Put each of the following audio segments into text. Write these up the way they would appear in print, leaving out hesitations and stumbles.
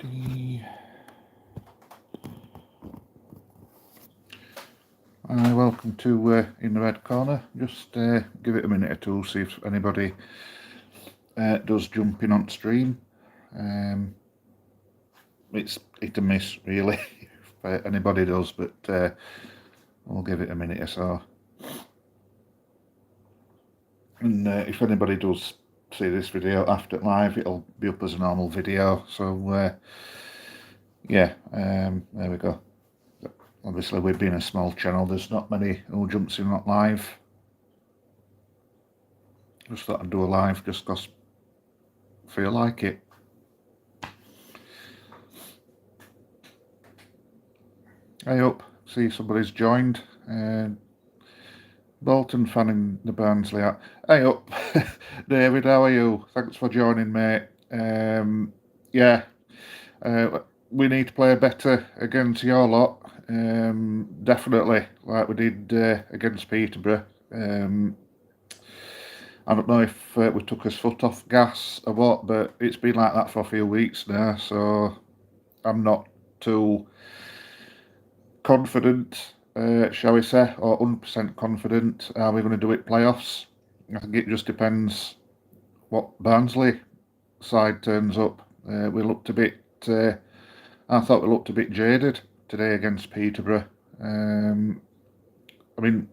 Hi, welcome to In the Red Corner. Just give it a minute or two, see if anybody does jump in on stream. It's hit and miss, really, if anybody does, but I'll give it a minute or so. And if anybody does see this video after live, it'll be up as a normal video. So, yeah, there we go. Obviously, we've been a small channel. There's not many who jumps in on live. Just thought I'd do a live just because I feel like it. Hey up, see somebody's joined. Bolton fan in the Barnsley. Hey up, David, how are you? Thanks for joining, mate. Yeah, we need to play better against your lot. Definitely, like we did against Peterborough. I don't know if we took his foot off gas or what, but it's been like that for a few weeks now, so I'm not too confident, shall we say, or 100% confident. Are we going to do it playoffs? I think it just depends what Barnsley side turns up. We looked a bit, I thought we looked a bit jaded today against Peterborough. I mean,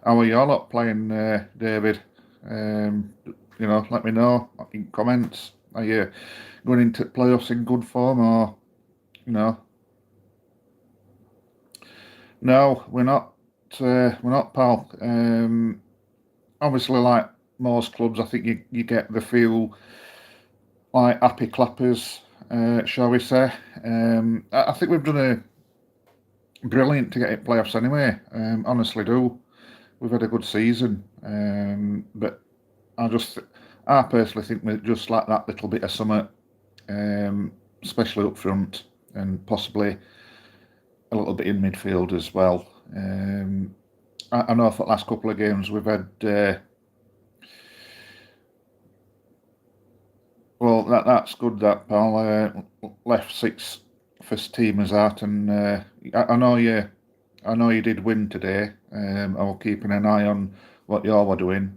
how are you lot playing, David? You know, let me know in comments. Are you going into playoffs in good form, or, you know? No, we're not, pal. Obviously, like most clubs, I think you get the few like happy clappers, shall we say. I think we've done a brilliant to get it playoffs anyway. Honestly do. We've had a good season, but I personally think we just like that little bit of summer, especially up front and possibly a little bit in midfield as well. I know for the last couple of games we've had, well, that's good, that, pal. Left 6 first teamers out, and I know you did win today. I was keeping an eye on what you all were doing.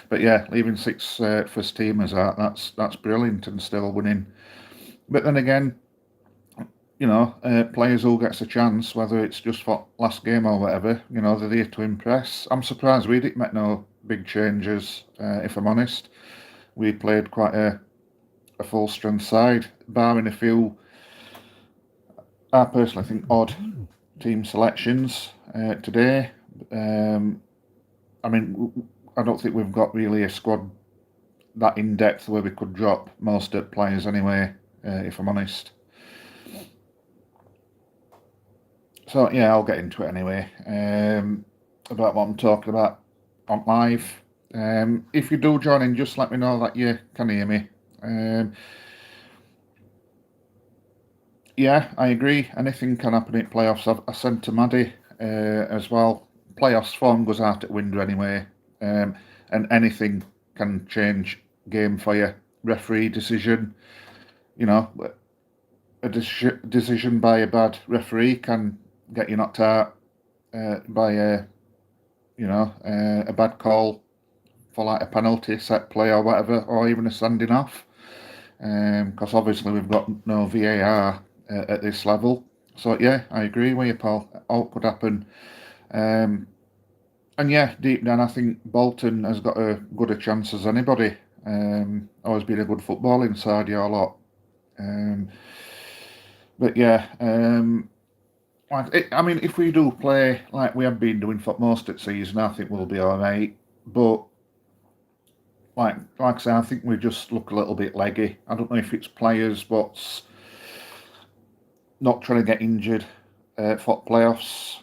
But yeah, leaving 6 first teamers out, that's brilliant, and still winning. But then again, you know, players who gets a chance, whether it's just for last game or whatever, you know, they're there to impress. I'm surprised we didn't make no big changes, if I'm honest. We played quite a full strength side, barring a few, I personally think, odd team selections today. I mean, I don't think we've got really a squad that in depth where we could drop most of the players anyway, if I'm honest. So yeah, I'll get into it anyway, about what I'm talking about on live. If you do join in, just let me know that you can hear me. Yeah, I agree. Anything can happen in playoffs. I sent to Maddie as well. Playoffs form goes out at window anyway, and anything can change game for you. Referee decision, you know, a decision by a bad referee can get you knocked out by a bad call for like a penalty, set play or whatever, or even a sending off. Because obviously we've got no VAR at this level. So yeah, I agree with you, Paul. All could happen. And yeah, deep down, I think Bolton has got as good a chance as anybody. Always been a good footballing side, your lot. But yeah, I mean, if we do play like we have been doing for most of the season, I think we'll be all right. But like I say, I think we just look a little bit leggy. I don't know if it's players what's not trying to get injured for playoffs.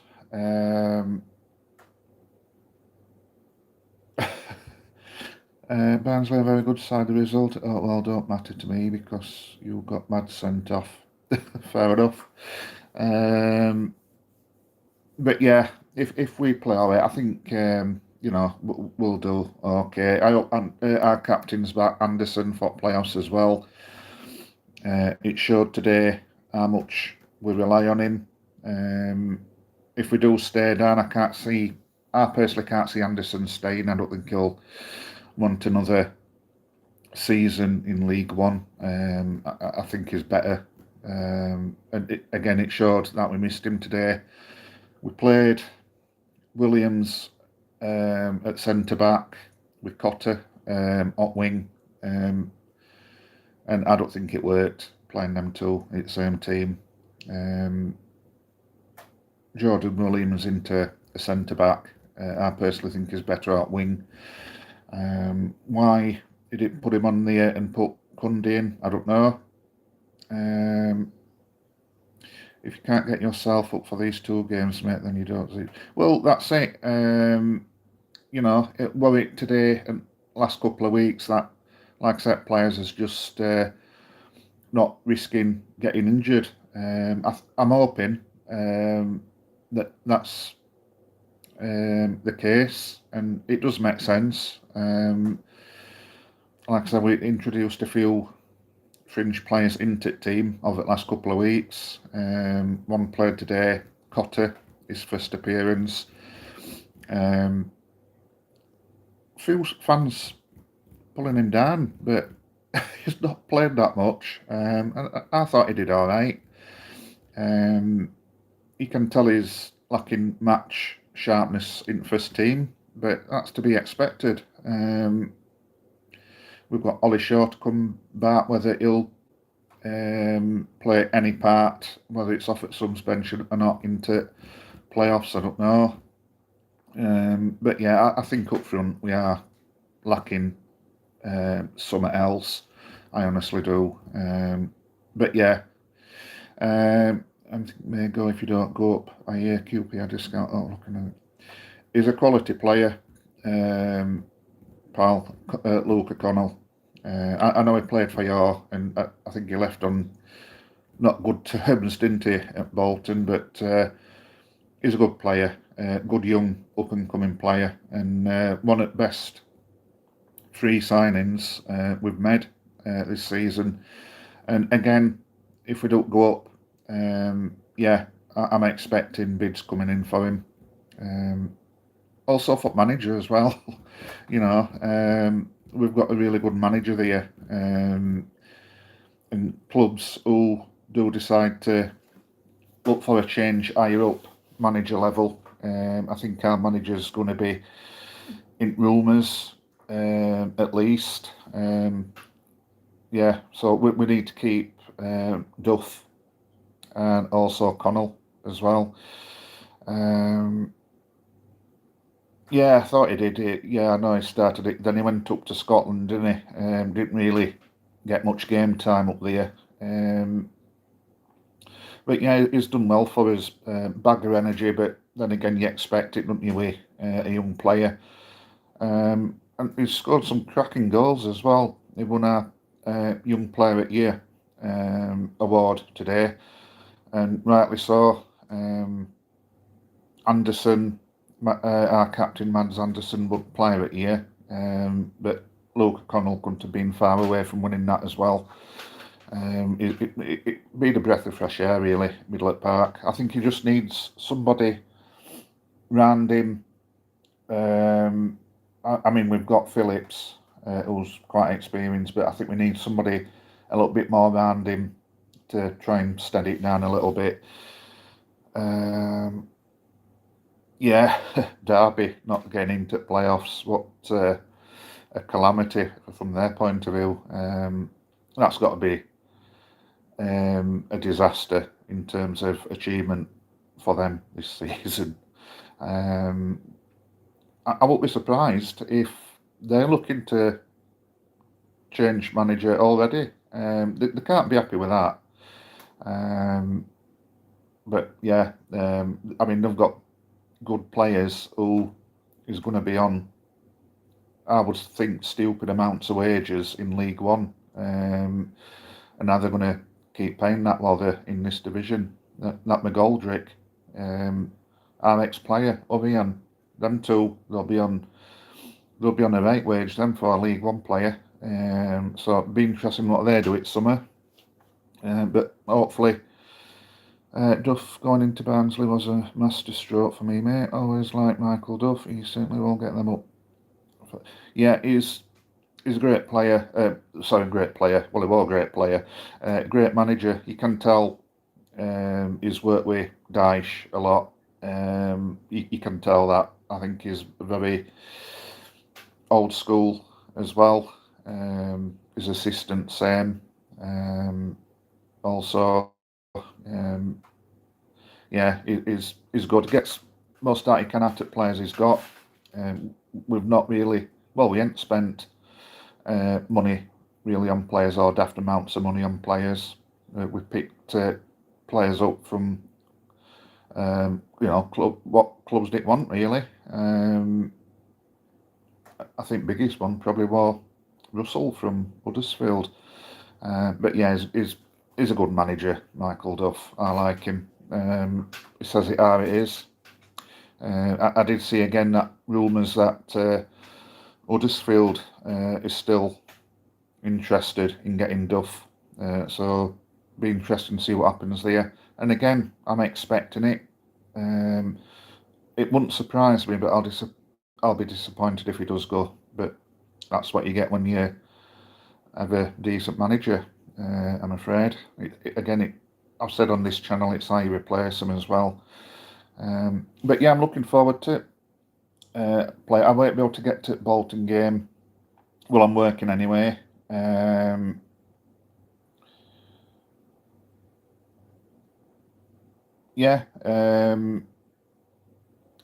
Barnsley a very good side. The result, oh well, don't matter to me because you got mad sent off. Fair enough. But yeah, if we play all right, I think you know, we'll do okay. I hope our captain's back, Anderson, for playoffs as well. It showed today how much we rely on him. If we do stay down, I personally can't see Anderson staying. I don't think he'll want another season in League One. I think he's better. Again, it showed that we missed him today. We played Williams at centre back with Cotter at wing, and I don't think it worked playing them two at the same team. Jordan Williams into a centre back. I personally think is better at wing. Why he didn't put him on there and put Cundy in, I don't know. If you can't get yourself up for these 2 games, mate, then you don't see. Well, that's it. Warwick today and last couple of weeks, that, like I said, players is just not risking getting injured. I'm hoping that's the case, and it does make sense. Like I said, we introduced a few fringe players into the team over the last couple of weeks. One played today, Cotter, his first appearance. Few fans pulling him down, but he's not played that much. I thought he did all right. You can tell he's lacking match sharpness in first team, but that's to be expected. We've got Ollie Shaw to come back, whether he'll play any part, whether it's off at suspension or not into playoffs, I don't know. But yeah, I think up front we are lacking something else. I honestly do. But yeah, I think may go if you don't go up. I hear QPR discount. Oh, looking at it. He's a quality player, pal, Luke O'Connell. I know he played for you, and I think he left on not good terms, didn't he, at Bolton? But he's a good player, good young up and coming player, and one at best 3 signings we've made this season. And again, if we don't go up, I'm expecting bids coming in for him. Also for manager as well. We've got a really good manager there, and clubs who do decide to look for a change higher up manager level. I think our manager's going to be in rumours at least. So we need to keep Duff and also Connell as well. I thought he did it. Yeah, I know he started it. Then he went up to Scotland, didn't he? Didn't really get much game time up there. But yeah, he's done well for us. Bag of energy, but then again, you expect it, don't you, with a young player. And he's scored some cracking goals as well. He won our Young Player at Year award today, and rightly so. Anderson, our captain, Mads Anderson, would Player at Year, but Luke O'Connell couldn't have been far away from winning that as well. It'd be a breath of fresh air, really, middle at Park. I think he just needs somebody round him. We've got Phillips, who's quite experienced, but I think we need somebody a little bit more around him to try and steady it down a little bit. Derby not getting into playoffs, what a calamity from their point of view. That's got to be a disaster in terms of achievement for them this season. I won't be surprised if they're looking to change manager already. They can't be happy with that. They've got good players who is going to be on, I would think, stupid amounts of wages in League One. And now they're going to keep paying that while they're in this division. That McGoldrick, our ex-player, Obian, them two, they'll be on a right wage then for a League One player. So it'll be interesting what they do it summer. But hopefully, Duff going into Barnsley was a masterstroke for me, mate. Always like Michael Duff. He certainly will get them up. Yeah, he's a great player. Great player. Well, he was a great player. Great manager. You can tell he's worked with Dyche a lot. You can tell that. I think he's very old school as well. His assistant, same. Also, yeah, he's good. He gets most that he can out of players he's got. We've not really, well, we ain't spent money really on players or daft amounts of money on players. We picked players up from, what clubs didn't want really. I think biggest one probably was Russell from Huddersfield. But yeah, he's a good manager, Michael Duff. I like him. He says it how it is. I did see again that rumours that Huddersfield is still interested in getting Duff. So be interesting to see what happens there. And again, I'm expecting it. It wouldn't surprise me, but I'll be disappointed if he does go. But that's what you get when you have a decent manager. I'm afraid. I've said on this channel, it's how you replace them as well. But yeah, I'm looking forward to play. I won't be able to get to Bolton game. Well, I'm working anyway. Yeah,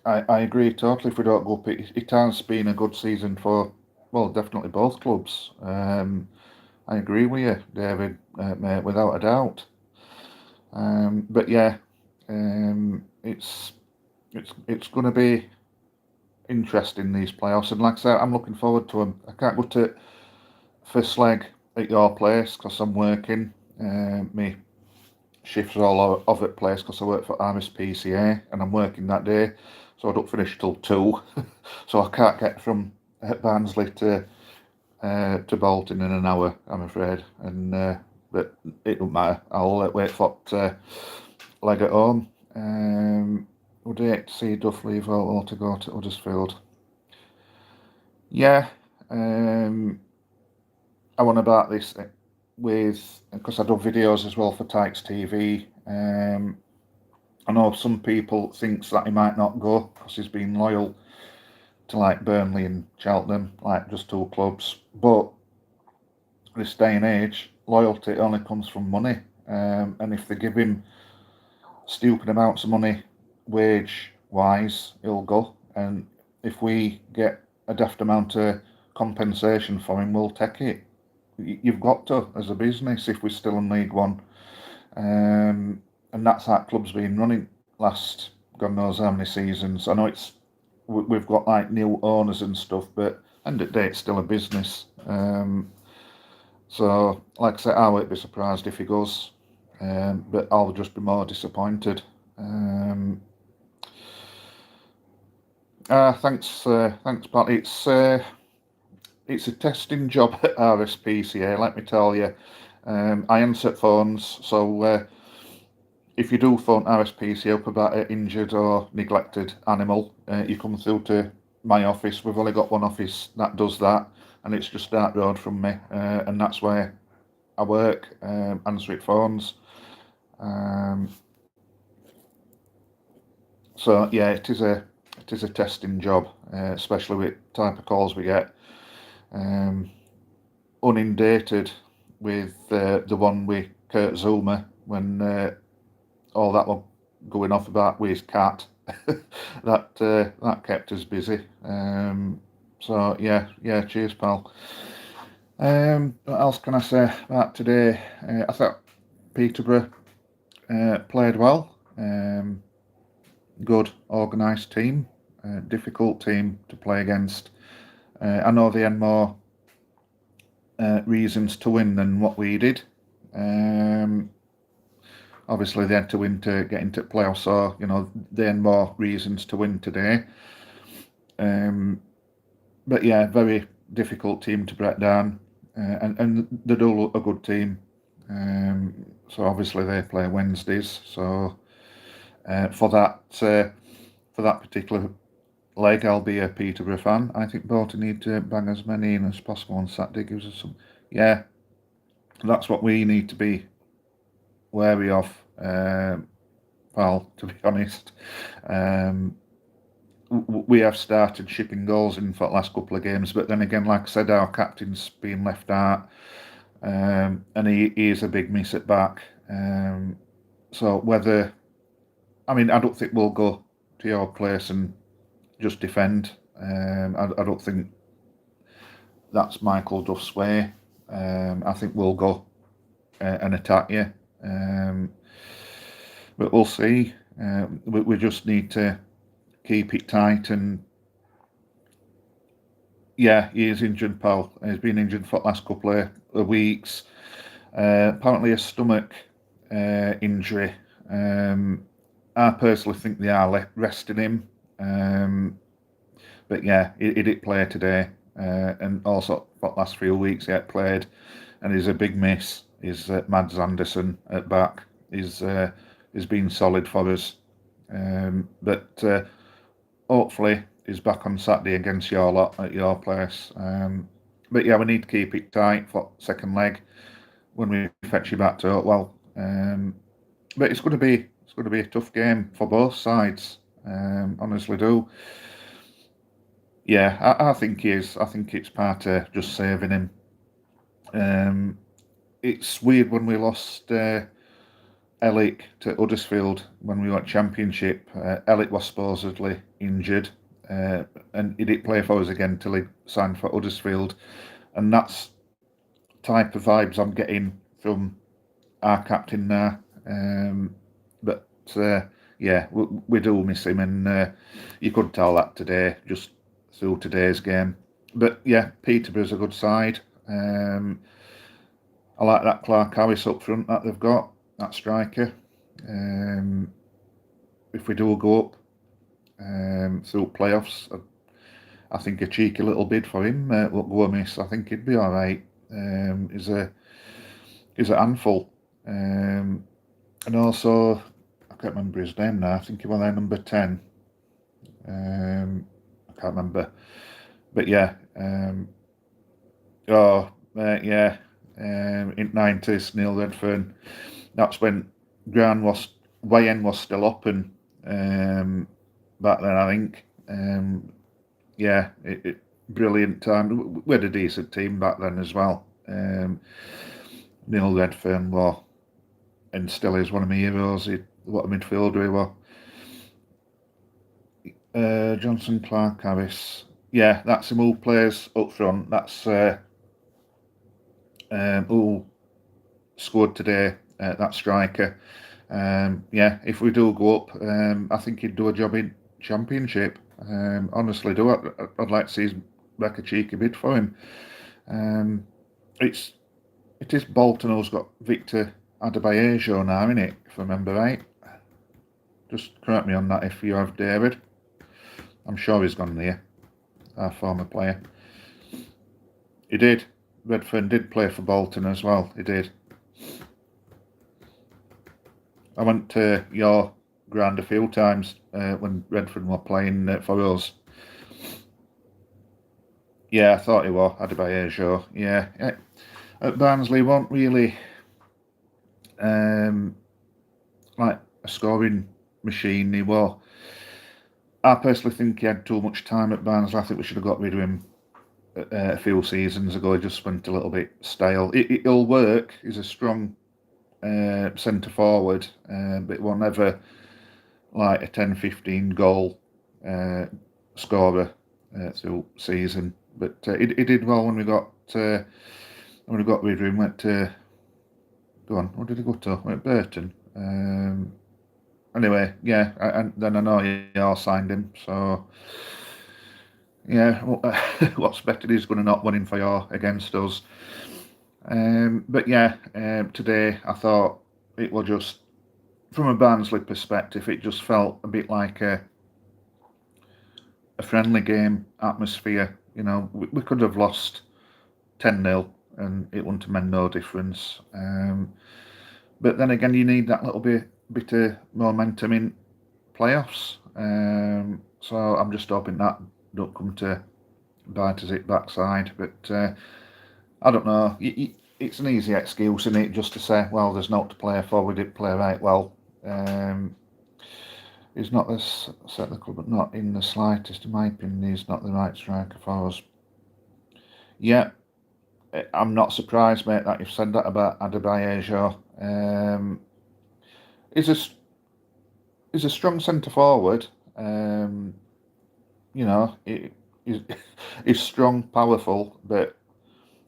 I agree totally. If we don't go up, it has been a good season for, well, definitely both clubs. I agree with you, David, mate, without a doubt. But yeah, it's going to be interesting, these playoffs, and like I said, I'm looking forward to them. I can't go to first leg at your place because I'm working. Me shifts all over the place because I work for RSPCA and I'm working that day, so I don't finish till 2. So I can't get from Barnsley to Bolton in an hour, I'm afraid. And but it don't matter. I'll wait for leg at home. Would hate to see Duff leave or to go to Huddersfield. Yeah, I want about this because I do videos as well for Tykes TV. I know some people thinks that he might not go because he's been loyal to like Burnley and Cheltenham, like just 2 clubs. But this day and age, loyalty only comes from money. And if they give him stupid amounts of money, wage-wise, he'll go. And if we get a daft amount of compensation for him, we'll take it. You've got to, as a business, if we're still in League One. And that's how club's been running last God knows how many seasons. I know we've got like new owners and stuff, but end of the day, it's still a business. So, like I said, I won't be surprised if he goes, but I'll just be more disappointed. Thanks, Pat. It's a testing job at RSPCA, let me tell you. I answer phones, so if you do phone RSPCA up about an injured or neglected animal, you come through to my office. We've only got one office that does that, and it's just that road from me, and that's where I work, answering phones. So yeah, it is a testing job, especially with type of calls we get. Unindated with the one with Kurt Zuma when all that was going off about with his cat. that kept us busy. So yeah, cheers, pal. What else can I say about today? I thought Peterborough played well. Good, organised team. Difficult team to play against. I know they had more reasons to win than what we did. Obviously, they had to win to get into playoffs, so they had more reasons to win today. But yeah, very difficult team to break down, and they do look a good team. So obviously they play Wednesdays. So for that particular leg, I'll be a Peterborough fan. I think Bolton need to bang as many in as possible on Saturday. Gives us some. Yeah, that's what we need to be wary of, pal. To be honest, we have started shipping goals in for the last couple of games, but then again, like I said, our captain's been left out, and he is a big miss at back. So whether, I mean, I don't think we'll go to your place and just defend. I don't think that's Michael Duff's way. I think we'll go and attack you. But we'll see. We just need to keep it tight. And yeah, he is injured, pal. He's been injured for the last couple of weeks. Apparently a stomach injury. I personally think they are resting him. But yeah, he did play today. And also for the last few weeks he had played. And he's a big miss. Is Mads Anderson at back. He's been solid for us. But hopefully he's back on Saturday against your lot at your place. But yeah, we need to keep it tight for second leg when we fetch you back to Oakwell. But it's going to be a tough game for both sides. Honestly, do. Yeah, I think he is. I think it's part of just saving him. It's weird when we lost Ellick to Huddersfield when we went Championship. Ellick was supposedly injured, and he didn't play for us again till he signed for Huddersfield. And that's type of vibes I'm getting from our captain now. But yeah, we do miss him, and you could tell that today, just through today's game. But yeah, Peterborough's a good side. I like that Clark Harris up front that they've got, that striker. If we do go up through playoffs, I think a cheeky little bid for him will go amiss. I think he'd be all right. He's a handful. And also, I can't remember his name now. I think he was there number 10. I can't remember. But yeah. Yeah. In 90s, Neil Redfern. That's when YN was still open back then, I think. Yeah, brilliant time. We had a decent team back then as well. Neil Redfern was, and still is, one of my heroes. What a midfielder he was. Johnson, Clark, Harris. Yeah, that's him who plays up front. That's who scored today, that striker. Yeah, if we do go up, I think he'd do a job in Championship. Honestly, I'd like to see like a cheeky bid for him. It is Bolton who's got Victor Adebayo now, isn't it? If I remember right. Just correct me on that if you have, David. I'm sure he's gone there. Our former player. He did. Redfern did play for Bolton as well. He did. I went to your ground a few times when Redfern were playing for us. Yeah, I thought he was Adebayo. Yeah. At Barnsley, won't really like a scoring machine. He was. I personally think he had too much time at Barnsley. I think we should have got rid of him a few seasons ago. He just went a little bit stale. It'll work. He's a strong centre forward, but it will never like a 10-15 goal scorer through season. But he did well when we got rid of him. Went to what did he go to? Went Burton. Anyway, yeah, and then I know you all signed him, so yeah, what's better, he's going to not win for you against us. But yeah, today I thought it was just, from a Barnsley perspective, it just felt a bit like a friendly game atmosphere. You know, we could have lost 10-0 and it wouldn't have made no difference. But then again, you need that little bit of momentum in playoffs. So I'm just hoping that don't come to bite us it backside. But I don't know. It's an easy excuse, isn't it, just to say, well, there's not to play for. We didn't play right well. He's not this set the club, but not in the slightest. In my opinion, he's not the right striker for us. Yeah, I'm not surprised, mate, that you've said that about Adebayo. He's a strong centre forward. You know, he's strong, powerful, but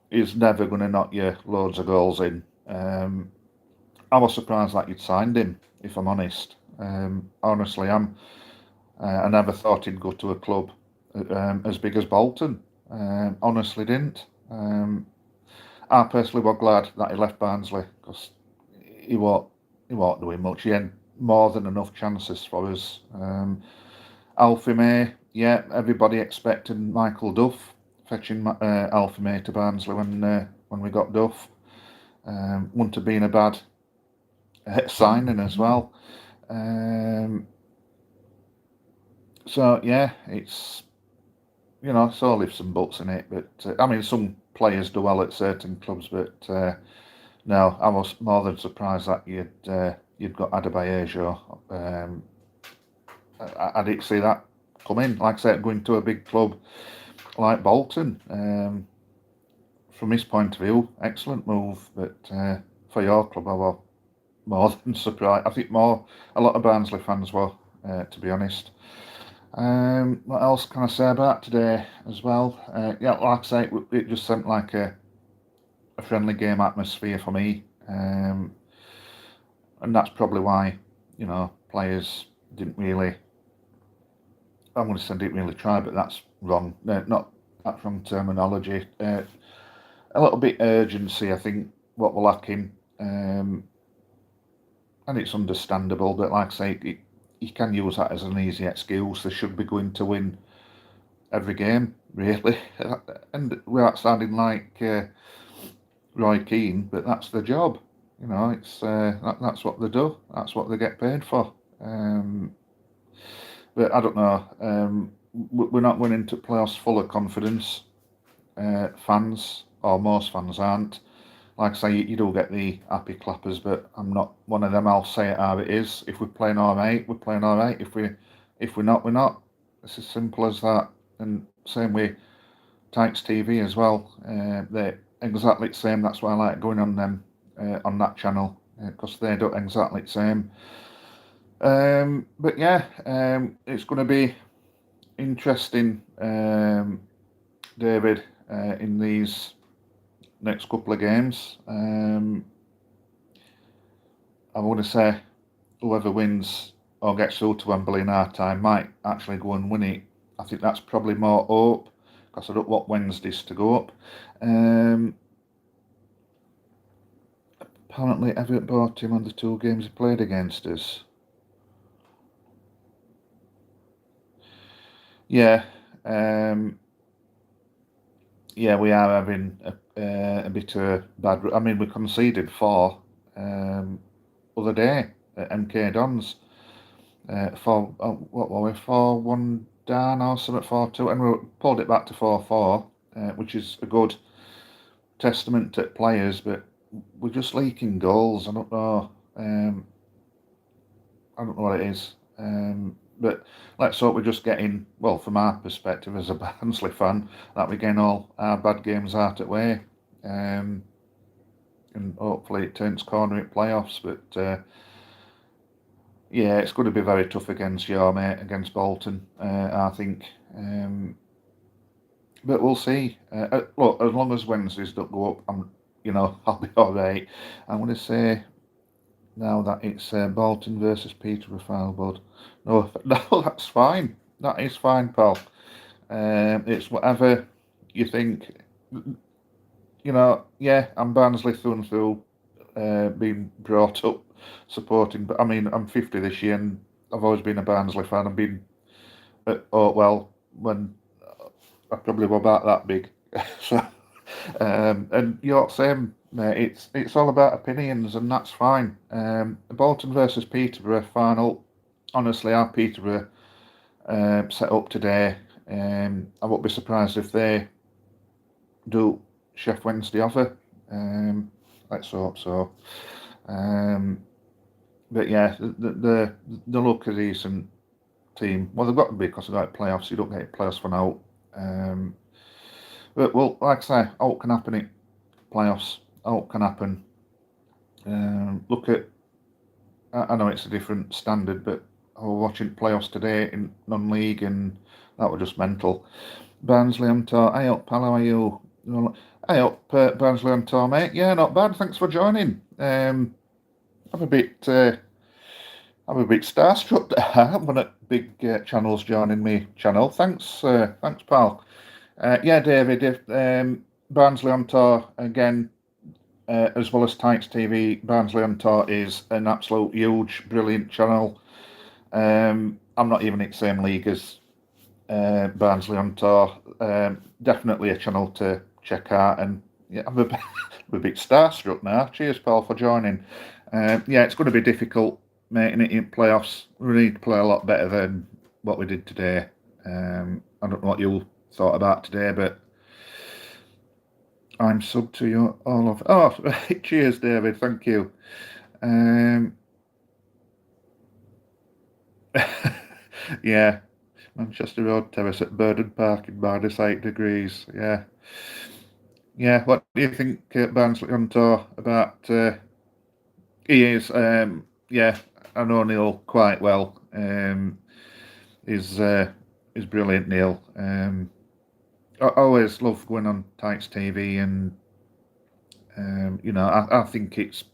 he's never going to knock you loads of goals in. I was surprised that you'd signed him, if I'm honest. Honestly, I never thought he'd go to a club as big as Bolton. Honestly, didn't. I personally was glad that he left Barnsley because he won't doing much. He had more than enough chances for us. Alfie May, yeah, everybody expected Michael Duff fetching Alfie May to Barnsley when we got Duff. Wouldn't have been a bad signing as well. So yeah, it's it's all ifs and buts in it. But I mean, some players do well at certain clubs, but no, I was more than surprised that you'd got Adebayo. I didn't see that come in. Like I said, going to a big club like Bolton. From his point of view, excellent move. But for your club, I was more than surprised. I think a lot of Barnsley fans were, to be honest. What else can I say about today as well? Yeah, like I say, it just seemed like a friendly game atmosphere for me, and that's probably why players didn't really. I'm going to say didn't really try, but that's wrong. Not that's wrong terminology. A little bit urgency, I think, what we're lacking, and it's understandable. But like I say, you can use that as an easy excuse. They should be going to win every game, really. And without sounding like Roy Keane, but that's the job. It's that's what they do. That's what they get paid for. But I don't know. We're not going into playoffs full of confidence. Fans, or most fans, aren't. Like I say, you do get the happy clappers, but I'm not one of them. I'll say it how it is. If we're playing all right, we're playing all right. If we're not, we're not. It's as simple as that. And same with Tykes TV as well. They're exactly the same. That's why I like going on them on that channel because they do exactly the same. But yeah, it's going to be interesting, David, in these next couple of games. I want to say whoever wins or gets through to Wembley in our time might actually go and win it. I think that's probably more hope because I don't want Wednesdays to go up. Apparently Everett bought him on the 2 games he played against us. Yeah, yeah, we are having a bit of a bad. I mean, we conceded 4 other day at MK Dons. What were we, 4-1 down or something, 4-2, and we pulled it back to 4-4, which is a good testament to players. But we're just leaking goals. I don't know. I don't know what it is. But let's hope we're just getting, well, from our perspective as a Barnsley fan, that we're getting all our bad games out of the way. And hopefully it turns corner at playoffs. But yeah, it's going to be very tough against your mate, against Bolton, I think. But we'll see. Look, as long as Wednesdays don't go up, I'll be all right. I'm going to say now that it's Bolton versus Peterborough, bud. No, that's fine. That is fine, pal. It's whatever you think. Yeah, I'm Barnsley through and through, being brought up supporting. But I mean, I'm 50 this year, and I've always been a Barnsley fan. I've been when I probably were about that big. So, and you're same. It's all about opinions, and that's fine. Bolton versus Peterborough final. Honestly, our Peterborough set up today. I won't be surprised if they do Chef Wednesday offer. Let's hope so. But yeah, the look a decent team. Well, they've got to be because they've got playoffs. You don't get playoffs for now. But well, like I say, all can happen in playoffs. All can happen. Look at. I know it's a different standard, but I was watching playoffs today in non-league, and that was just mental. Barnsley on tour. Hey up, pal, how are you? Hey up, Barnsley on tour, mate. Yeah, not bad. Thanks for joining. I'm a bit starstruck there. One of big channels joining me channel. Thanks, pal. Yeah, David. If Barnsley on tour again, as well as Tykes TV, Barnsley on tour is an absolute huge, brilliant channel. I'm not even in the same league as Barnsley on tour. Definitely a channel to check out, and yeah, I'm a bit starstruck now. Cheers, Paul, for joining. Yeah, it's going to be difficult making it in playoffs. We need to play a lot better than what we did today. I don't know what you thought about today, but I'm sub to you all of. Oh, cheers, David. Thank you. Yeah, Manchester Road Terrace at Burden Park in -8 degrees. Yeah. Yeah, what do you think, Barnsley on tour about? He is, yeah, I know Neil quite well. He's brilliant, Neil. I always love going on Tykes TV, and you know, I think it's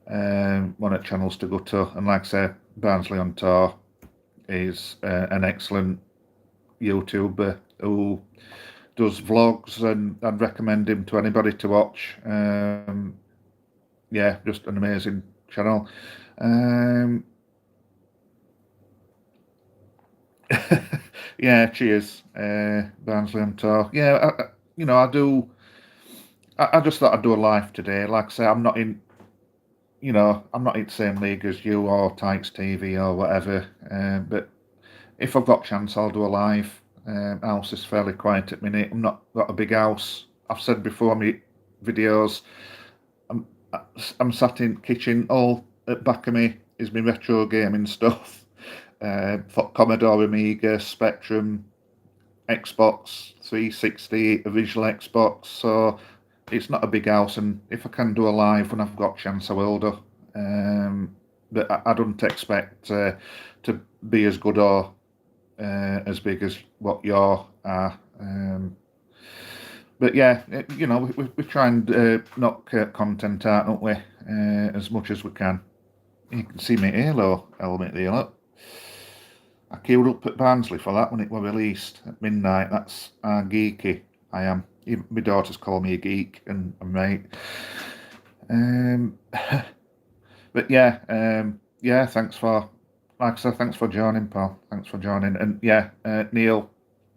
one of the channels to go to. And like I say, Barnsley on tour is an excellent YouTuber who does vlogs, and I'd recommend him to anybody to watch. Yeah, just an amazing channel. Yeah, cheers, Barnsley on tour. Yeah, you know, I do. I just thought I'd do a live today. Like I say, I'm not in. You know, I'm not in the same league as you or Tykes TV or whatever. But if I've got a chance, I'll do a live. House is fairly quiet at the minute. I'm not got a big house. I've said before, my videos. I'm sat in kitchen. All at back of me is my retro gaming stuff. For Commodore, Amiga, Spectrum, Xbox 360, a visual Xbox. So it's not a big house, and if I can do a live when I've got a chance, I will do. But I don't expect to be as good or as big as what you are. But yeah, you know, we try and knock content out, don't we? As much as we can. You can see my Halo helmet there, look. I queued up at Barnsley for that when it was released at midnight. That's how geeky I am. Even my daughters call me a geek, and I'm right. But yeah, yeah. Thanks for, like I said, thanks for joining, pal. Thanks for joining, and yeah, Neil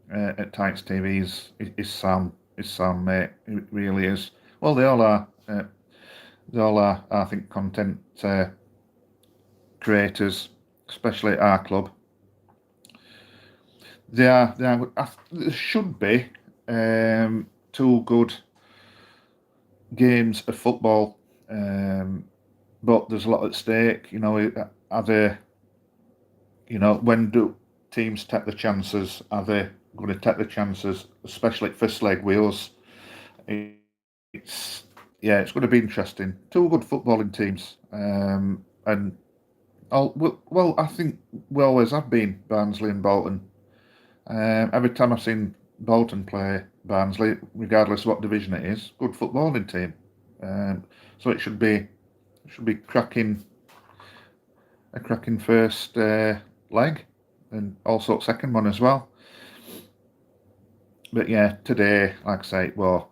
at Tykes TV is Sam. Is Sam, mate. It really is. Well, they all are. They all are. I think content creators, especially at our club. They are. There should be two good games of football, but there's a lot at stake. You know, are they? You know, when do teams take the chances? Are they going to take the chances, especially first leg wheels? It's yeah, it's going to be interesting. Two good footballing teams, and well, I think we always have been Barnsley and Bolton. Every time I've seen Bolton play Barnsley, regardless of what division it is, good footballing team. So it should be cracking a cracking first leg, and also second one as well. But yeah, today, like I say, well,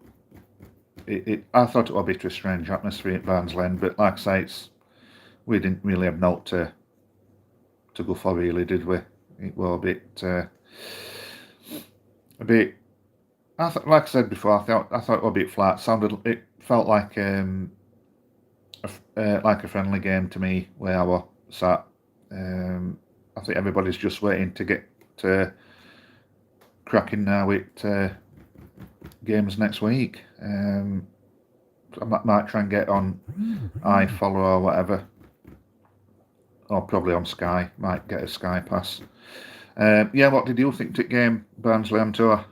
I thought it would be a strange atmosphere at Barnsley, but like I say, we didn't really have naught to go for, really, did we? It was a bit. Like I said before, I thought it was a bit flat. It felt like a friendly game to me where I was sat. I think everybody's just waiting to get cracking now with games next week. I might try and get on iFollow or whatever, or probably on Sky. Might get a Sky pass. Yeah, what did you think to game Barnsley on tour?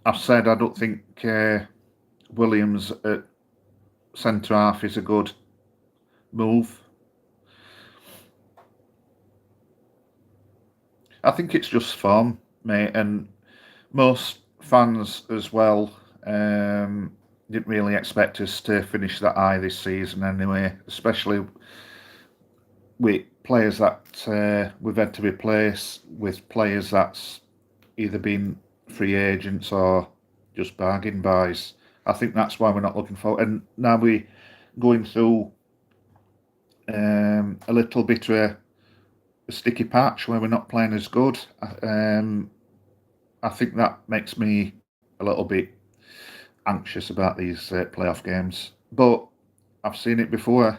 I've said I don't think Williams at centre half is a good move. I think it's just form, mate, and most fans as well didn't really expect us to finish that high this season anyway, especially with players that we've had to replace with players that's either been free agents or just bargain buys. I think that's why we're not looking forward. And now we're going through a little bit of a sticky patch where we're not playing as good. I think that makes me a little bit anxious about these playoff games. But I've seen it before.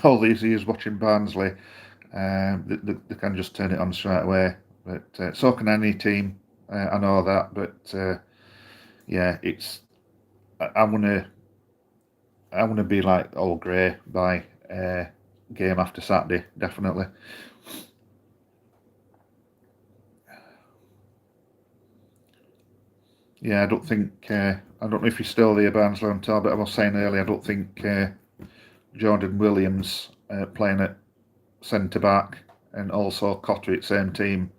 All these years watching Barnsley, they can just turn it on straight away. But so can any team. I know that, but yeah, I want to be like all grey by game after Saturday, definitely. Yeah, I don't think I don't know if he's still there, Barnsley on top, but I was saying earlier, I don't think Jordan Williams playing at centre back and also Cotter at same team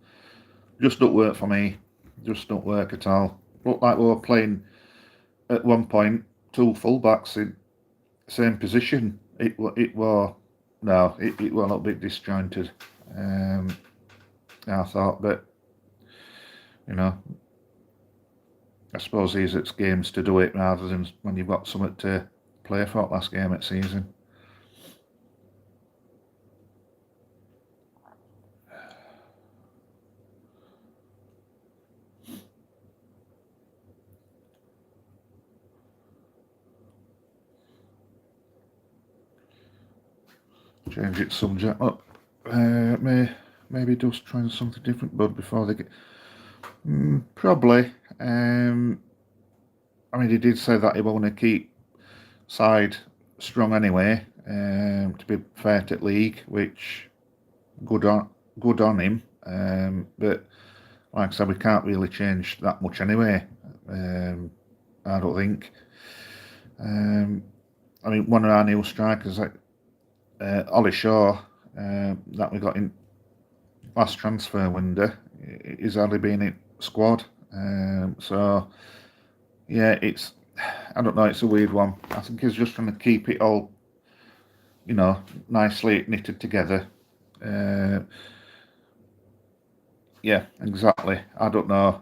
just don't work for me. Just don't work at all. Looked like we were playing at one point two fullbacks in same position. It was no, it was a little bit disjointed. I thought, but you know, I suppose it's games to do it rather than when you've got something to play for last game at season. Change its subject up. Maybe just trying something different, but before they get probably. I mean, he did say that he want to keep side strong anyway. To be fair to the league, which good on him. But like I said, we can't really change that much anyway. I don't think. I mean, one of our new strikers, like Ollie Shaw, that we got in last transfer window, is hardly been in squad. So yeah, I don't know, it's a weird one. I think he's just trying to keep it all, nicely knitted together. Yeah, exactly. I don't know.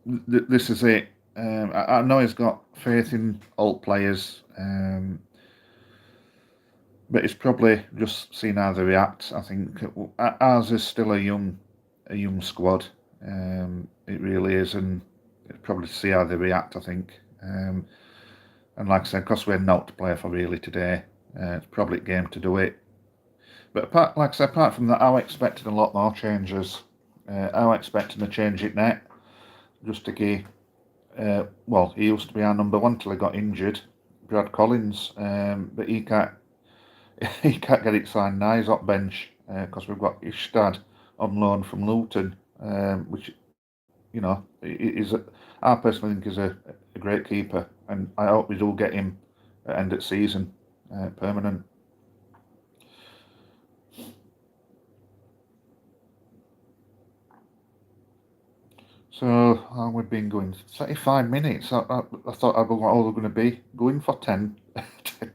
This is it. I know he's got faith in old players, but it's probably just seeing how they react. I think ours is still a young squad. It really is, and it's probably to see how they react. I think, and like I said, because we're not to play for really today, it's probably a game to do it. But like I said, apart from that, I was expecting a lot more changes. I was expecting a change at net, just to give. Well, he used to be our number one till he got injured, Brad Collins, but he can't. He can't get it signed now. He's off bench because we've got Ishtad on loan from Luton, which is I personally think is a great keeper, and I hope we do get him at end of season permanent. So we've been going 35 minutes. I thought I was only going to be going for 10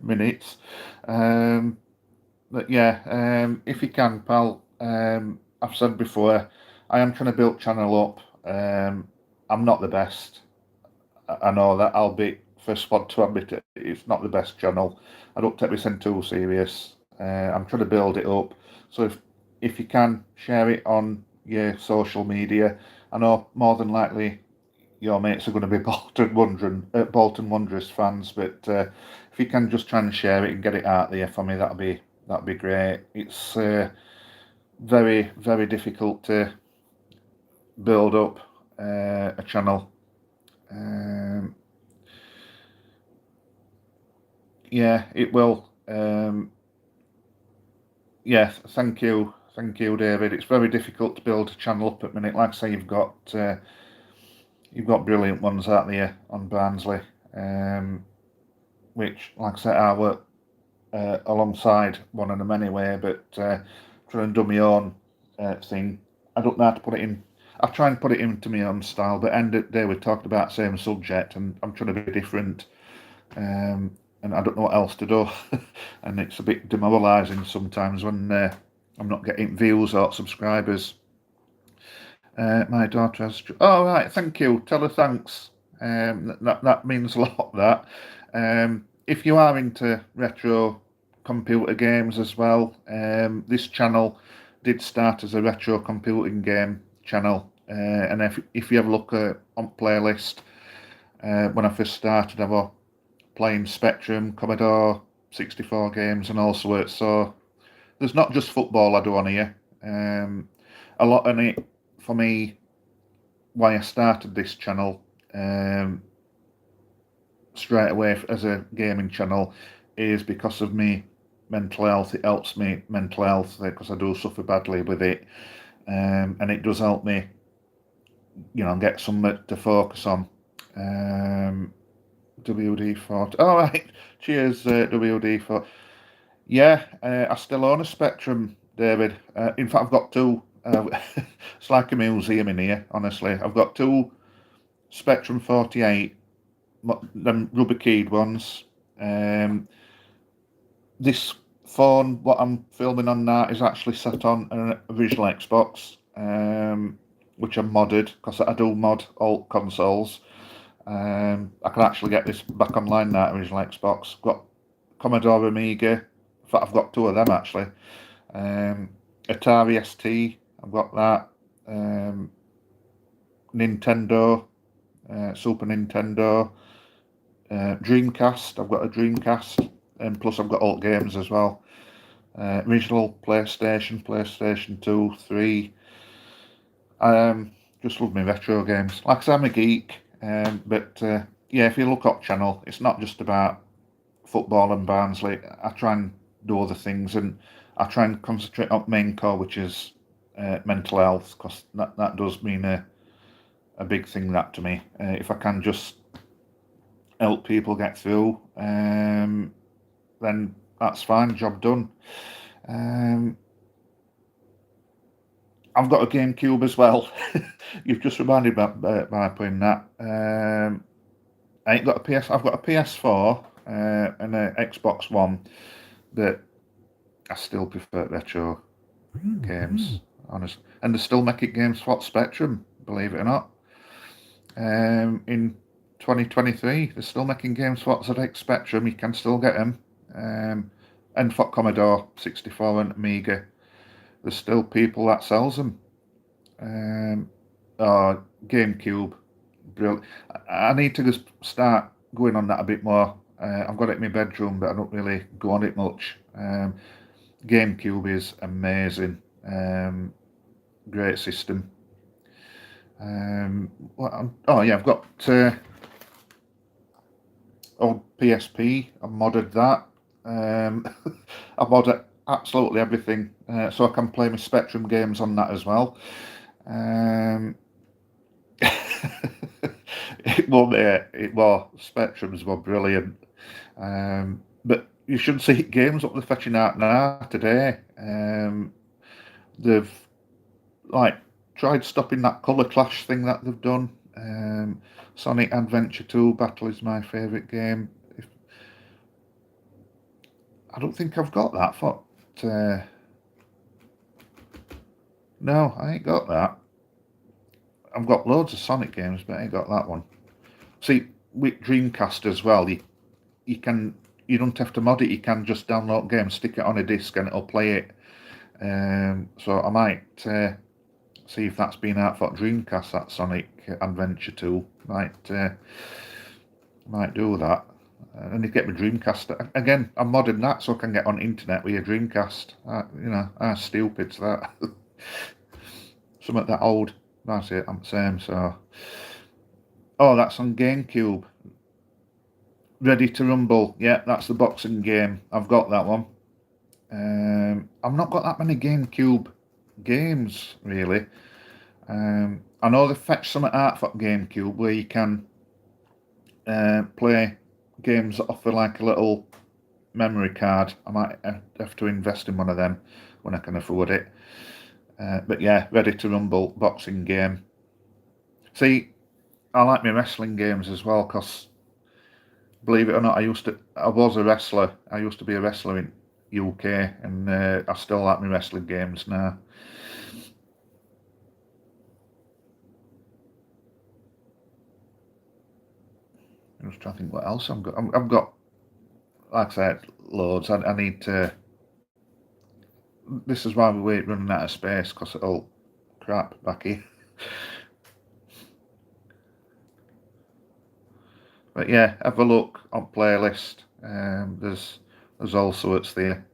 minutes. But yeah, if you can, pal, I've said before, I am trying to build channel up. I'm not the best. I know that. I'll be first one to admit it. It's not the best channel. I don't take this too serious. I'm trying to build it up. So if you can share it on your social media, I know more than likely your mates are going to be Bolton Wanderers fans, but if you can just try and share it and get it out there for me, that'd be great. It's very, very difficult to build up a channel. Yeah, it will. Yeah, thank you, David. It's very difficult to build a channel up at the minute. Like I say, you've got brilliant ones out there on Barnsley, which, like I said, I work alongside one of them anyway. But trying to do my own thing, I don't know how to put it in. I try and put it into my own style, but end of the day we talked about the same subject, and I'm trying to be different. And I don't know what else to do, and it's a bit demoralising sometimes when I'm not getting views or subscribers. My daughter has. Oh right, thank you. Tell her thanks. That means a lot. That if you are into retro computer games as well, this channel did start as a retro computing game channel, and if you have a look on playlist, when I first started, I was playing Spectrum, Commodore 64 games, and all sorts. So there's not just football I do on here. A lot in it for me. Why I started this channel straight away as a gaming channel is because of me mental health. It helps me mental health because I do suffer badly with it, and it does help me, get something to focus on. WD-40. All right, cheers, WD-40. Yeah, I still own a Spectrum, David. In fact, I've got two. It's like a museum in here, honestly. I've got two Spectrum 48, them rubber keyed ones. This phone, what I'm filming on now, is actually set on an original Xbox, which I modded because I do mod alt consoles. I can actually get this back online now, original Xbox. Got Commodore Amiga. In fact, I've got two of them actually. Atari ST, I've got that. Nintendo, Super Nintendo, Dreamcast. I've got a Dreamcast, and plus I've got alt games as well. Original PlayStation 2, 3. Just love me retro games. Like I said, I'm a geek, but yeah, if you look up channel, it's not just about football and Barnsley. I try and do other things, and I try and concentrate on main core, which is mental health, because that does mean a big thing that to me. If I can just help people get through, then that's fine, job done. I've got a GameCube as well. You've just reminded me by putting that. I ain't got a PS. I've got a PS4 and an Xbox One, but I still prefer retro games, honestly. And they're still making games for Spectrum, believe it or not. In 2023, they're still making games for ZX Spectrum. You can still get them. And for Commodore 64 and Amiga, there's still people that sells them. GameCube, brilliant. I need to just start going on that a bit more. I've got it in my bedroom, but I don't really go on it much. GameCube is amazing. Great system. I've got old PSP. I modded that. I modded absolutely everything, so I can play my Spectrum games on that as well. It was Spectrums were brilliant, but you should see games what they're fetching out now today. They've tried stopping that colour clash thing that they've done. Sonic Adventure 2 Battle is my favourite game. I don't think I've got that for. No, I ain't got that. I've got loads of Sonic games, but I ain't got that one. See, with Dreamcast as well, you don't have to mod it. You can just download games, stick it on a disc, and it'll play it. So I might see if that's been out for Dreamcast, that Sonic Adventure 2. Might do that. I need to get my Dreamcast. Again, I'm modding that so I can get on internet with your Dreamcast. How stupid's that? Something that old. That's it, I'm the same, so... Oh, that's on GameCube. Ready to Rumble. Yeah, that's the boxing game. I've got that one. I've not got that many GameCube games, really. I know they fetched some out for GameCube where you can play games that offer like a little memory card. I might have to invest in one of them when I can afford it. But yeah, Ready to Rumble boxing game. See, I like my wrestling games as well because, believe it or not, I was a wrestler. I used to be a wrestler in UK, and I still like my wrestling games now. I'm just trying to think what else I've got. I've got, like I said, loads. I need to. This is why we're running out of space because it'll crap back here. But yeah, have a look on playlist. There's all sorts there.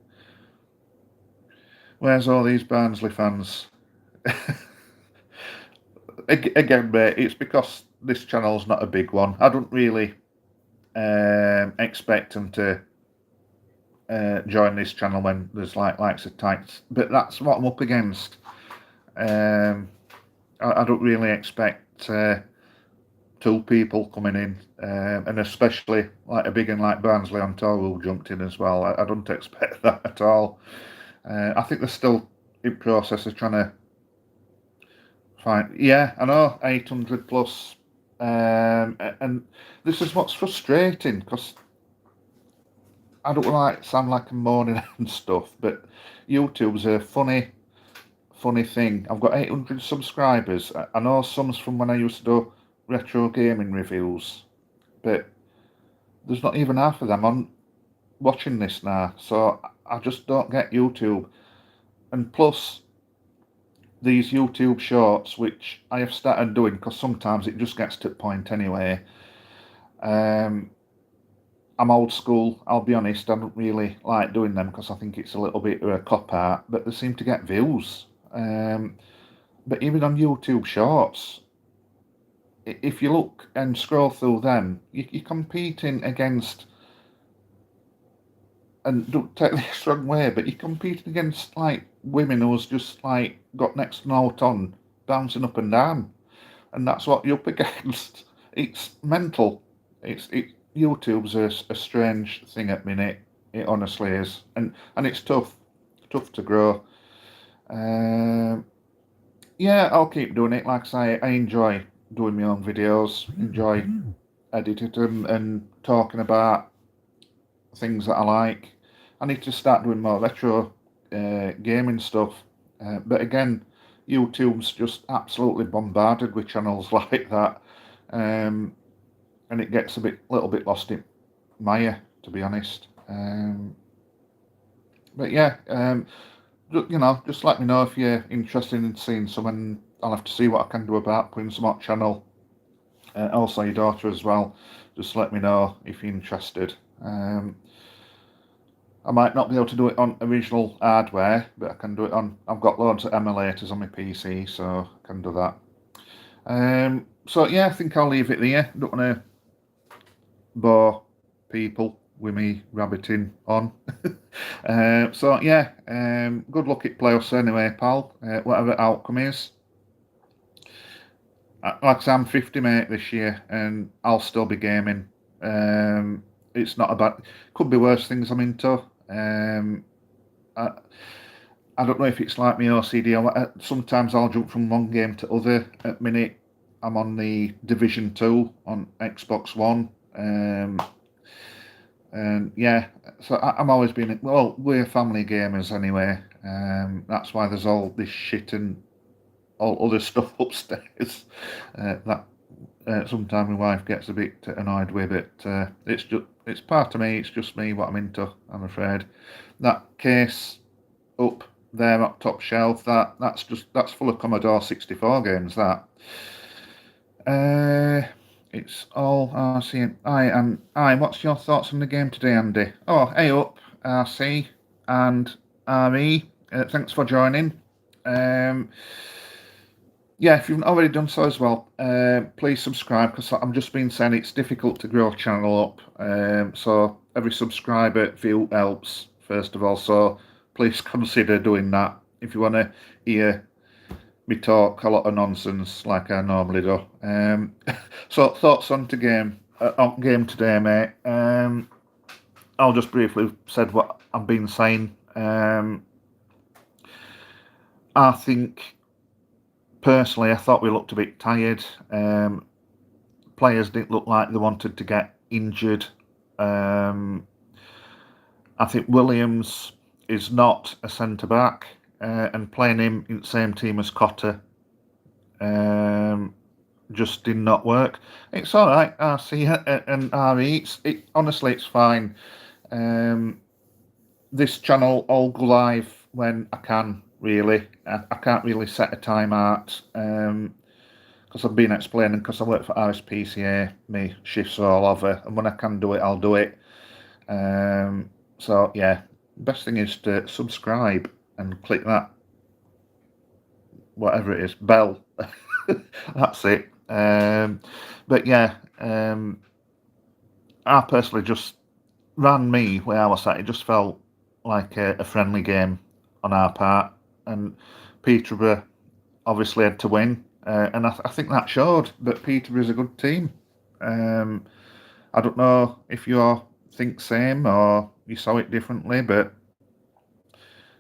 Where's all these Barnsley fans? Again, mate, it's because this channel's not a big one. I don't really expect them to join this channel when there's likes of tights, but that's what I'm up against. I don't really expect 2 people coming in, and especially like a big one like Barnsley on tour who jumped in as well. I don't expect that at all. I think they're still in process of trying to find. Yeah, I know, 800 plus, and this is what's frustrating because I don't like sound like I'm moaning and stuff, but YouTube's a funny thing. I've got 800 subscribers. I know some's from when I used to do retro gaming reviews, but there's not even half of them on watching this now, so I just don't get YouTube. And plus, these YouTube shorts, which I have started doing because sometimes it just gets to the point anyway. I'm old school, I'll be honest. I don't really like doing them because I think it's a little bit of a cop-out, but they seem to get views. But even on YouTube shorts, if you look and scroll through them, you're competing against, and don't take this wrong way, but you're competing against like women who's just like got next to no on, bouncing up and down, and that's what you're up against. It's mental. YouTube's a strange thing at minute. It honestly is, and it's tough to grow. Yeah, I'll keep doing it. Like I say, I enjoy doing my own videos, enjoy editing them and talking about things that I like. I need to start doing more retro gaming stuff. But again, YouTube's just absolutely bombarded with channels like that. And it gets a little bit lost in Maya, to be honest. But yeah, just let me know if you're interested in seeing some, and I'll have to see what I can do about putting some on channel. Also, your daughter as well. Just let me know if you're interested. I might not be able to do it on original hardware, but I can do it on. I've got loads of emulators on my PC, so I can do that. So yeah, I think I'll leave it there. Don't want to bore people with me rabbiting on. So yeah, good luck at playoffs anyway, pal. Whatever outcome is. Like I say, I'm 50, mate, this year, and I'll still be gaming. It's not about. Could be worse things I'm into. I don't know if it's like my OCD. Sometimes I'll jump from one game to other. At minute, I'm on the Division 2 on Xbox One. And yeah, so I'm always been. Well, we're family gamers anyway. That's why there's all this shit and all other stuff upstairs that sometimes my wife gets a bit annoyed with it. It's part of me. It's just me what I'm into, I'm afraid. That case up there at top shelf. That's full of Commodore 64 games. That. It's all RC. Aye. What's your thoughts on the game today, Andy? Oh, hey up, RC and RE. Thanks for joining. Yeah, if you've already done so as well, please subscribe, because I'm just been saying it's difficult to grow a channel up. So every subscriber view helps, first of all. So please consider doing that if you want to hear me talk a lot of nonsense like I normally do. So thoughts on game today, mate. I'll just briefly said what I've been saying. I think personally, I thought we looked a bit tired. Players didn't look like they wanted to get injured. I think Williams is not a centre back, and playing him in the same team as Cotter just did not work. It's all right, RC and RE. Honestly, it's fine. This channel all go live when I can. Really, I can't really set a time out because I've been explaining, because I work for RSPCA, my shifts are all over, and when I can do it, I'll do it. So yeah, best thing is to subscribe and click that, whatever it is, bell. That's it. But yeah, I personally just ran me where I was at. It just felt like a friendly game on our part, and Peterborough obviously had to win, and I think that showed that Peterborough is a good team. I don't know if you think same or you saw it differently, but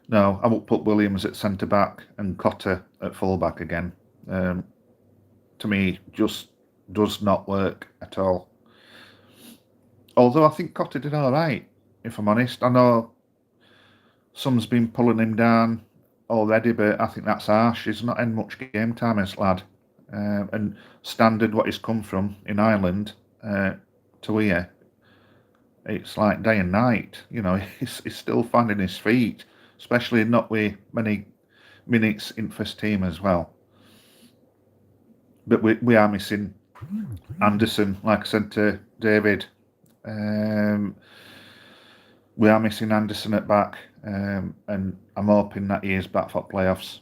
no, I would put Williams at centre back and Cotter at full back again. To me, just does not work at all. Although I think Cotter did all right, if I'm honest. I know some's been pulling him down already, but I think that's harsh. He's not had much game time, this lad. And standard what he's come from in Ireland to here, it's like day and night. You know, he's still finding his feet, especially not with many minutes in first team as well. But we are missing Anderson, like I said to David. We are missing Anderson at back, and I'm hoping that he is back for playoffs.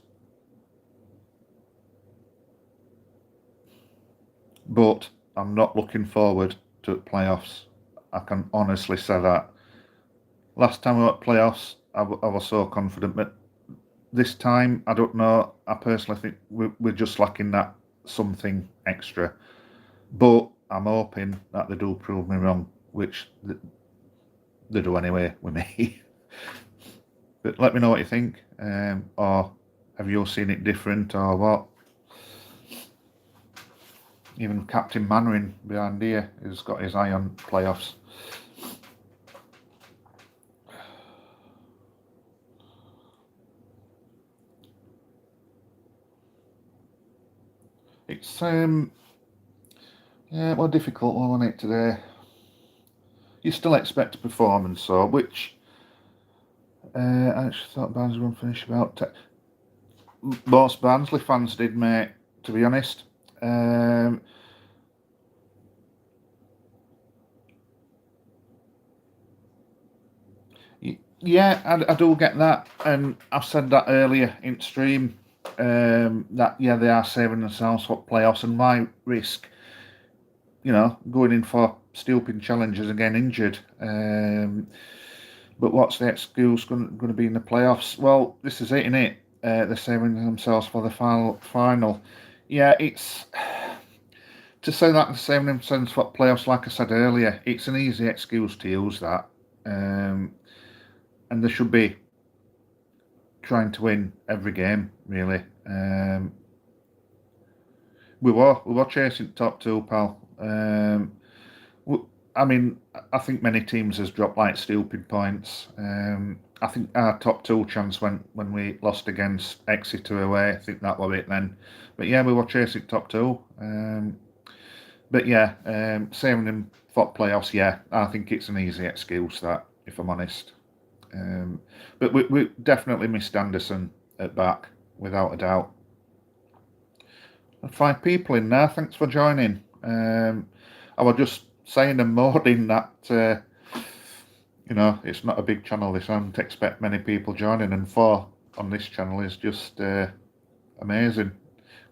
But I'm not looking forward to playoffs. I can honestly say that. Last time we were at playoffs, I was so confident, but this time, I don't know. I personally think we're just lacking that something extra. But I'm hoping that they do prove me wrong, which they do anyway with me. But let me know what you think, or have you seen it different, or what? Even Captain Manwaring behind here has got his eye on playoffs. It's yeah, well, difficult one, wasn't it, today? You still expect a performance, so which I actually thought Barnsley would finish about. Most Barnsley fans did, mate. To be honest, yeah, I do get that, and I've said that earlier in stream. That yeah, they are saving themselves for playoffs, and why risk, going in for stupid challenges and getting injured. But what's the excuse going to be in the playoffs? Well, this is it, isn't it? They're saving themselves for the final. Yeah, it's to say that they're saving themselves for playoffs. Like I said earlier, it's an easy excuse to use that, and they should be trying to win every game, really. We were chasing top two, pal. I mean, I think many teams has dropped like stupid points. I think our top two chance when we lost against Exeter away. I think that was it then. But yeah, we were chasing top two. But yeah, saving them for playoffs. Yeah, I think it's an easy excuse that, if I'm honest. But we definitely missed Anderson at back, without a doubt. 5 people in there. Thanks for joining. I was just saying and moaning that it's not a big channel. This, I don't expect many people joining, and 4 on this channel is just amazing.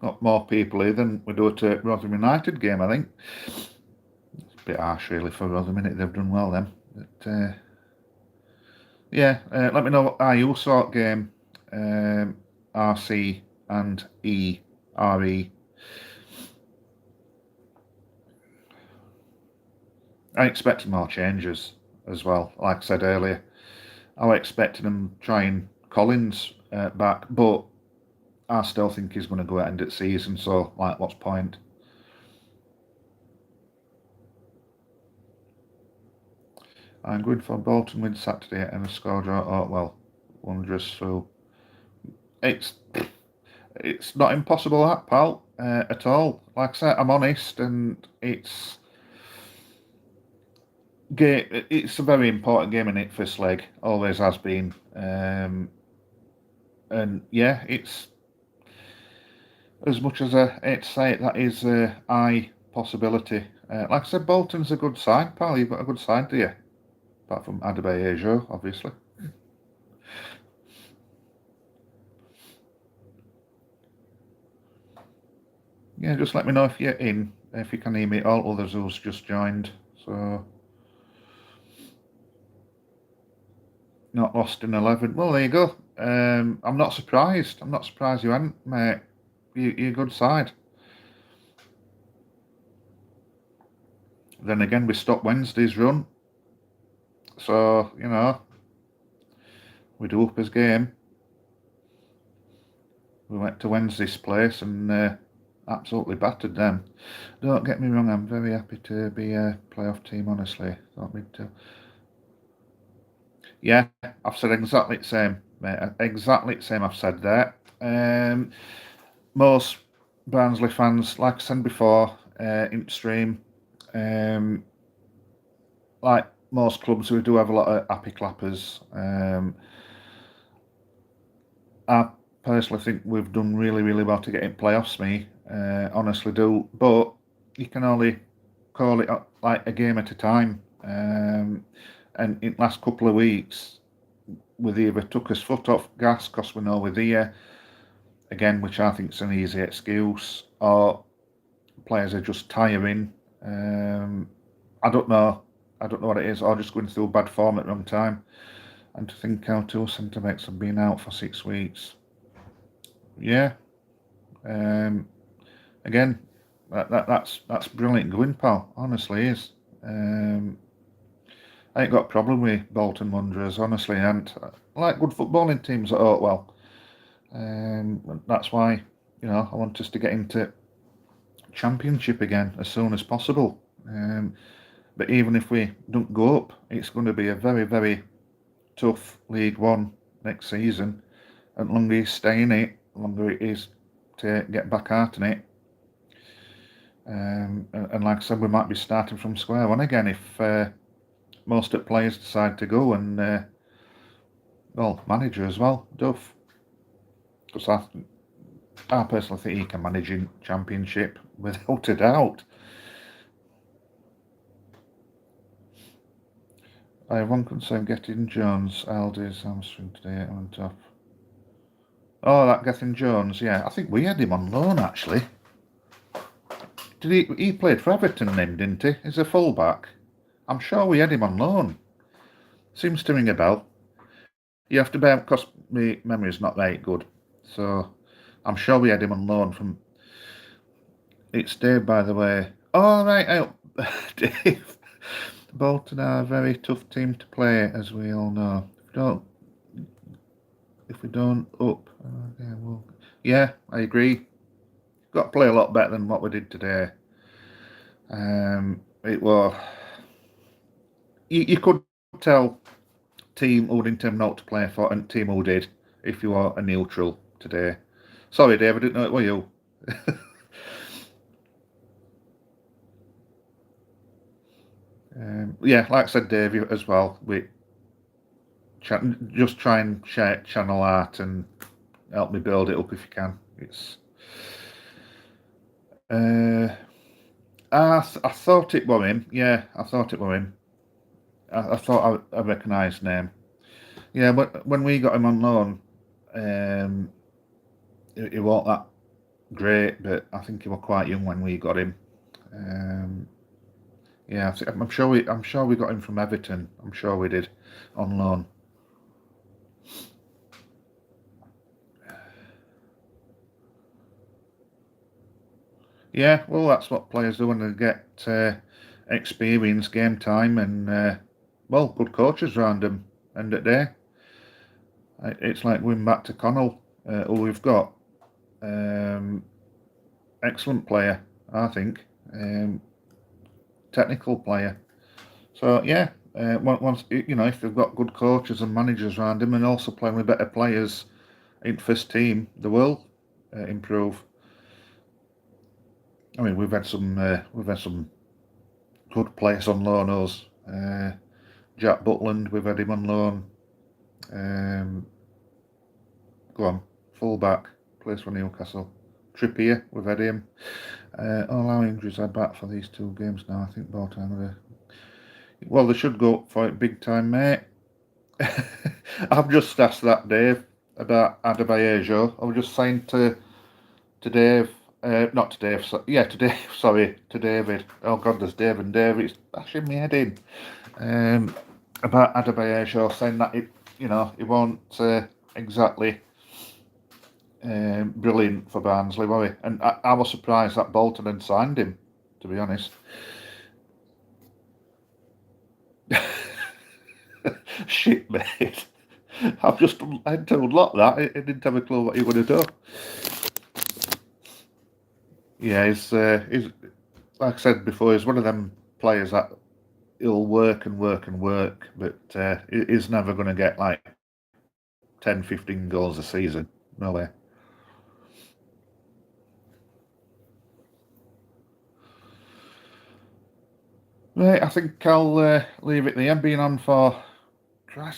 Got more people here than we do at Rotherham United game, I think. It's a bit harsh really for Rotherham, minute they've done well then. But yeah, let me know what you sort game, RC and RE. I expected more changes as well. Like I said earlier, I was expecting them trying Collins back, but I still think he's going to go at end of the season. So, like, what's point? I'm going for Bolton win Saturday and a score draw. Oh well, wondrous. So it's not impossible, that, pal, at all. Like I said, I'm honest, and it's a very important game in it, first leg, always has been. And yeah, it's, as much as I hate to say it, that is a high possibility. Like I said, Bolton's a good side, pal. You've got a good side, do you? Apart from Adebayo, obviously. Yeah, just let me know if you're in. If you can hear me, all others who's just joined. So, not lost in 11. Well, there you go. I'm not surprised. I'm not surprised you hadn't, mate. You're a good side. Then again, we stopped Wednesday's run. So, we do up his game. We went to Wednesday's place and absolutely battered them. Don't get me wrong, I'm very happy to be a playoff team, honestly. Thought we'd Yeah, I've said exactly the same, mate. Exactly the same I've said there. Most Barnsley fans, like I said before, in stream, like most clubs, we do have a lot of happy clappers. I personally think we've done really, really well to get in playoffs, me. Honestly do. But you can only call it like a game at a time. And in the last couple of weeks, we've either took us foot off gas because we know we're there, again, which I think is an easy excuse, or players are just tiring. I don't know. I don't know what it is, or just going through bad form at the wrong time. And to think how 2 centre backs have been out for 6 weeks. Yeah. Again, that's brilliant going, pal. Honestly, is. I ain't got a problem with Bolton Wanderers, honestly, and I like good footballing teams at Oakwell. That's why, I want us to get into Championship again as soon as possible. But even if we don't go up, it's going to be a very, very tough League One next season. And the longer you stay in it, the longer it is to get back out in it. And like I said, we might be starting from square one again if most of the players decide to go, and well, manager as well, Duff. Because I personally think he can manage in Championship without a doubt. I have one concern getting Jones. Aldi's hamstring today on top. Oh, that Gethin Jones, yeah. I think we had him on loan, actually. Did he played for Everton then, didn't he? He's a fullback. I'm sure we had him on loan. Seems to ring a bell. You have to bear, because my memory's not very good. So I'm sure we had him on loan from. It's Dave, by the way. Oh, right. Dave. Bolton are a very tough team to play, as we all know. If we don't up, yeah, I agree. Got to play a lot better than what we did today. It was. You could tell team who didn't have not to play for and team who did if you are a neutral today. Sorry, Dave, I didn't know it were you. Yeah, like I said, Dave, as well, we just try and share channel art and help me build it up if you can. It's I thought it were him. Yeah, I thought it were him. I thought I recognised name. Yeah, but when we got him on loan, he wasn't that great, but I think he was quite young when we got him. Yeah, I'm sure we got him from Everton. I'm sure we did on loan. Yeah, well, that's what players do when they get experience, game time, and well, good coaches around them. End of the day, it's like going back to Connell, who we've got. Excellent player, I think. Technical player. So yeah, once if they've got good coaches and managers around them, and also playing with better players in first team, they will improve. I mean, we've had some good players on loan. Us, Jack Butland, we've had him on loan. Go on, fullback, plays for Newcastle. Trippier, we've had him. All our injuries are back for these 2 games now. I think Bolton. Well, they should go up for it big time, mate. I've just asked that Dave about Adebayo. I was just saying to Dave, not to Dave, to Dave, sorry, to David. Oh God, there's Dave and Dave. It's bashing me head in. About Adebayo, saying that it won't exactly brilliant for Barnsley, were he? And I was surprised that Bolton had signed him, to be honest. Shit, mate. I had to unlock that. I didn't have a clue what he would have done. Yeah, he's like I said before, he's one of them players that he'll work and work and work, but he's never going to get like 10, 15 goals a season. No way. Right, I think I'll leave it there. Been on for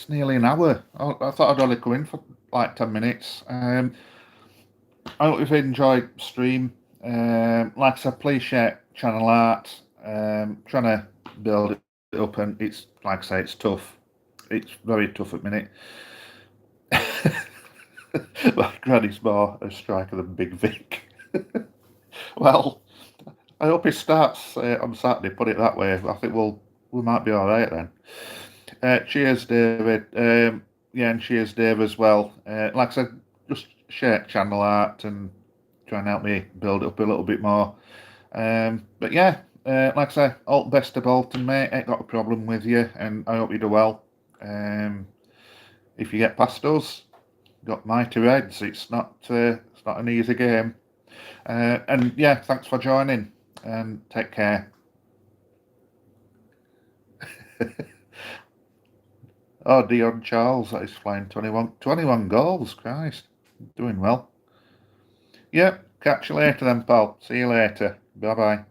nearly an hour. I thought I'd only come in for like 10 minutes. I hope you've enjoyed the stream. Like I said, please share channel art. Trying to build it up, and it's like I say, it's tough. It's very tough at the minute. Well, Granny's more a striker than Big Vic. Well, I hope he starts on Saturday. Put it that way. I think we might be all right then. Cheers, David. And cheers, Dave, as well. Like I said, just share channel art and try and help me build it up a little bit more. But yeah, like I say, all the best to Bolton, mate. Ain't got a problem with you, and I hope you do well. If you get past us, got mighty Reds. It's not an easy game. And yeah, thanks for joining, and take care. Oh, Dion Charles, that is flying 21 goals. Christ, doing well. Yep, catch you later then, pal. See you later. Bye-bye.